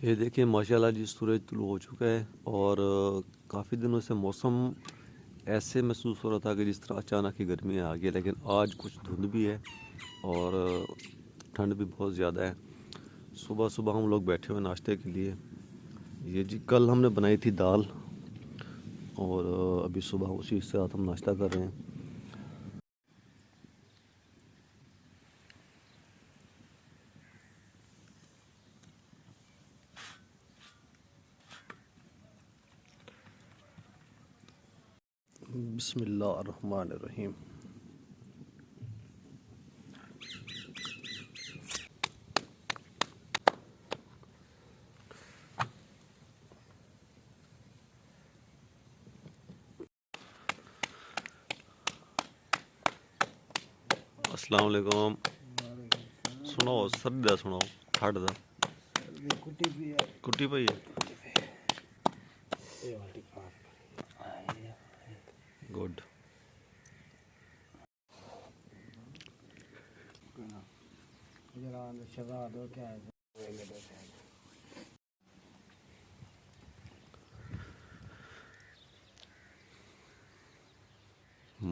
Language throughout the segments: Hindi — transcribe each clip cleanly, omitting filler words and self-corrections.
ये देखिए माशाल्लाह जी सूरज तुलू हो चुका है और काफ़ी दिनों से मौसम ऐसे महसूस हो रहा था कि जिस तरह अचानक ही गर्मी आ गई, लेकिन आज कुछ धुंध भी है और ठंड भी बहुत ज़्यादा है। सुबह सुबह हम लोग बैठे हुए नाश्ते के लिए। ये जी कल हमने बनाई थी दाल और अभी सुबह उसी के साथ हम नाश्ता कर रहे हैं। बिस्मिल्लाहिर्रहमानिर्रहीम। अस्सलाम वालेकुम। सुनाओ सर दा सुनाओ ठंड दा कुट्टी पई है। गुड।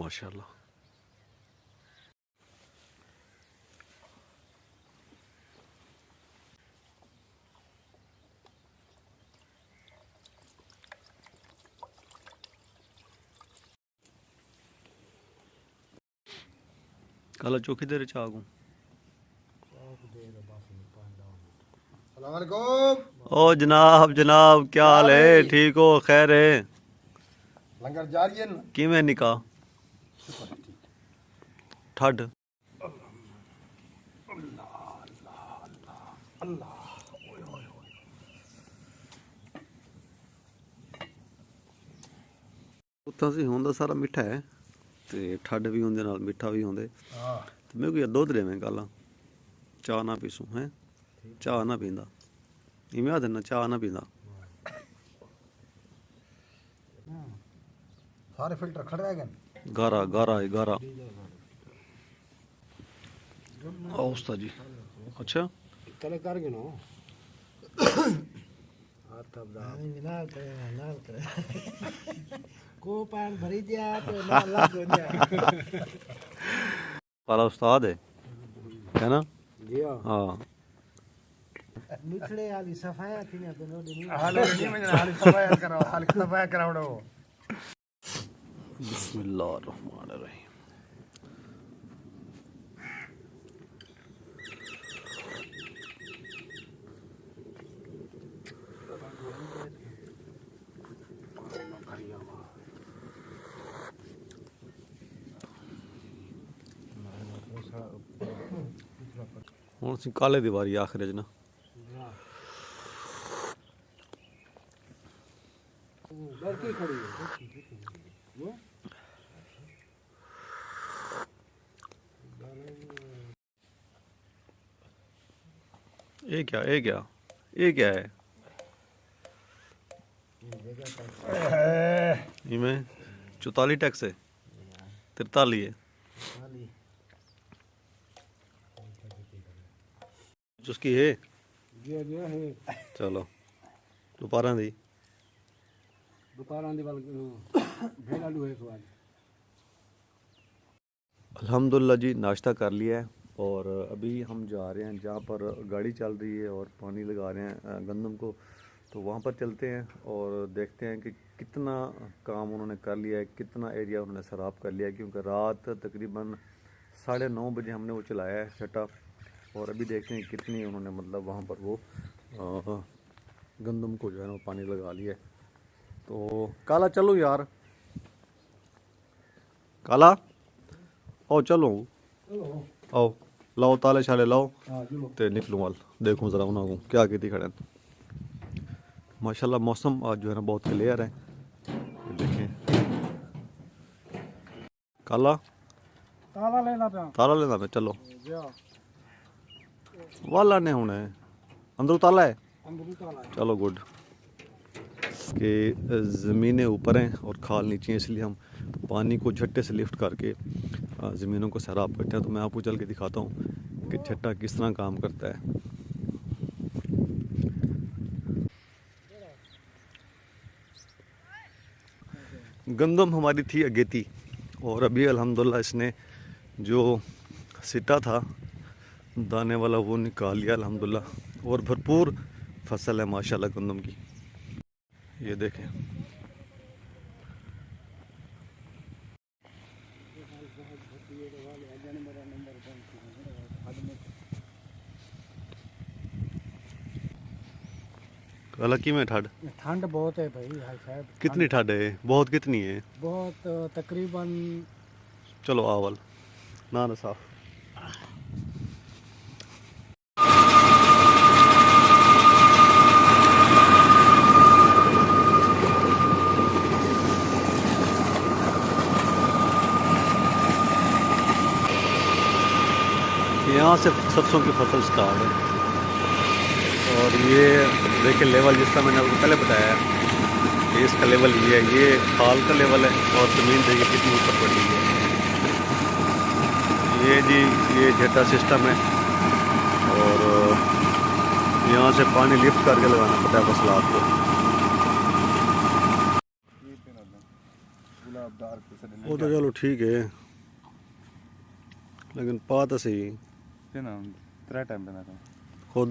माशाल्लाह। काला चौकी देर चागू ओ जनाब जनाब क्या हाल है? ठीक हो? खैर है? लंगर जारी है ना किवें निका ठड उत्थां सी होंदा सारा मिठा है ते ठड भी होंदे नाल मिठा भी होंदे। हाँ ते मैं कोई दुध देवें कल चाह ना पीसूं है चाह ना पींदा इवें आ देना चाह ना पींदा। सारे फिल्टर खड़े रह गए गारा गारा है गारा। औस्ता जी अच्छा तले कर गए ना हाथ अब दा ना करे को पान भरी दिया तो ना लग हो गया पाला उस्ताद है ना? जी हाँ मिठड़े वाली सफाया थी ना तो नहीं हाल नहीं मैं हाल सफाया कराओ बिस्मिल्लाहिर्रहमानिर्रहीम। हुण सी काले दी वारी आखिर च ना लड़की खड़ी है ये क्या ये क्या ये क्या है? इमें 44 टैक्स है 43 है उसकी है। चलो दोपहर दी अल्हम्दुलिल्लाह जी नाश्ता कर लिया है और अभी हम जा रहे हैं जहाँ पर गाड़ी चल रही है और पानी लगा रहे हैं गंदम को, तो वहाँ पर चलते हैं और देखते हैं कि कितना काम उन्होंने कर लिया है, कितना एरिया उन्होंने सराब कर लिया है। क्योंकि रात तकरीबन 9:30 बजे हमने वो चलाया है छटा और अभी देखते हैं कितनी उन्होंने मतलब वहाँ पर वो गंदम को जो है ना पानी लगा लिया है। तो काला चलो यार काला आओ चलो आओ लाओ ताले शाले लाओ ते निकलूँ वाल देखूँ ज़रा उन्होंने क्या की खड़े। माशाल्लाह मौसम आज जो है ना बहुत क्लियर है। ये देखें काला ताला लेना मैं चलो वाला ने होना है अंदर ताला है चलो गुड कि ज़मीनें ऊपर हैं और खाल नीचे हैं, इसलिए हम पानी को झट्टे से लिफ्ट करके ज़मीनों को सैराब करते हैं। तो मैं आपको चल के दिखाता हूँ कि छट्टा किस तरह काम करता है। गंदम हमारी थी अगेती और अभी अल्हम्दुलिल्लाह इसने जो सिटा था दाने वाला वो निकाल लिया अल्हम्दुलिल्लाह और भरपूर फसल है माशाल्लाह गंदम की। ये देखें हालांकि में ठंड ठंड बहुत है भाई हाल साहब। कितनी ठंड है? बहुत कितनी है? बहुत तकरीबन। चलो आवल ना ना साफ। यहाँ से सरसों की फसल स्टार्ट है और ये देखिए लेवल जिसका मैंने आपको पहले बताया है इसका लेवल ये है, ये खाल का लेवल है और ज़मीन देखिए कितनी ऊपर पड़ी है। ये जी ये जेटा सिस्टम है और यहाँ से पानी लिफ्ट करके लगाना पड़ता है फसलात को। वो तो चलो ठीक है लेकिन पा तो सही खुद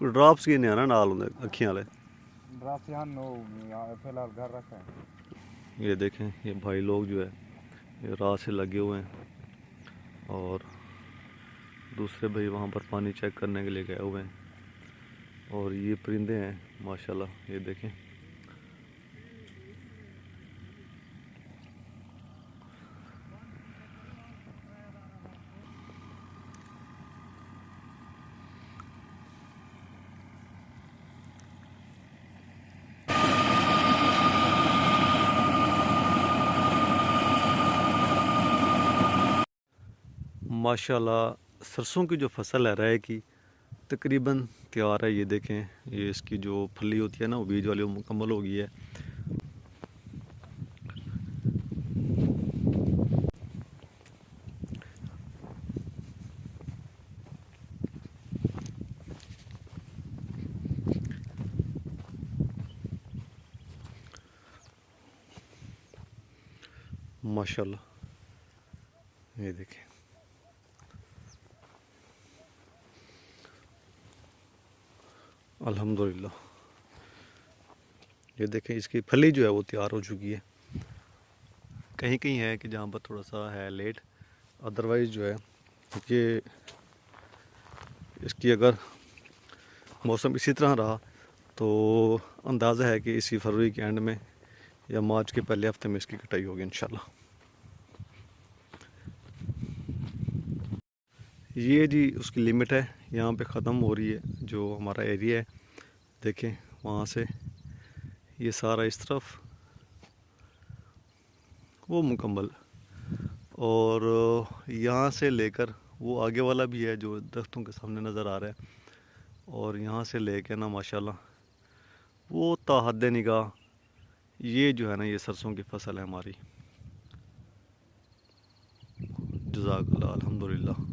ड्रॉप्स की नहीं आना नाल होंगे अखियां वाले। फिलहाल घर रखा है। ये देखें ये भाई लोग जो है ये रात से लगे हुए हैं और दूसरे भाई वहाँ पर पानी चेक करने के लिए गए हुए हैं और ये परिंदे हैं माशाल्लाह। ये देखें माशाल्लाह सरसों की जो फसल है रहे की तकरीबन तैयार है। ये देखें ये इसकी जो फली होती है ना वो बीज वाली वो मुकम्मल हो गई है। माशाल्लाह ये देखें अल्हम्दुलिल्लाह। ये देखें इसकी फली जो है वो तैयार हो चुकी है। कहीं कहीं है कि जहाँ पर थोड़ा सा है लेट, अदरवाइज़ जो है ये इसकी अगर मौसम इसी तरह रहा तो अंदाज़ा है कि इसी फरवरी के एंड में या मार्च के पहले हफ्ते में इसकी कटाई होगी इंशाल्लाह। ये जी उसकी लिमिट है, यहाँ पे ख़त्म हो रही है जो हमारा एरिया है। देखें वहाँ से ये सारा इस तरफ वो मुकम्मल और यहाँ से लेकर वो आगे वाला भी है जो दरख्तों के सामने नज़र आ रहा है और यहाँ से लेकर ना माशाल्लाह वो ताहद निगाह ये जो है ना ये सरसों की फसल है हमारी। जज़ाकल्लाह अल्हम्दुलिल्लाह।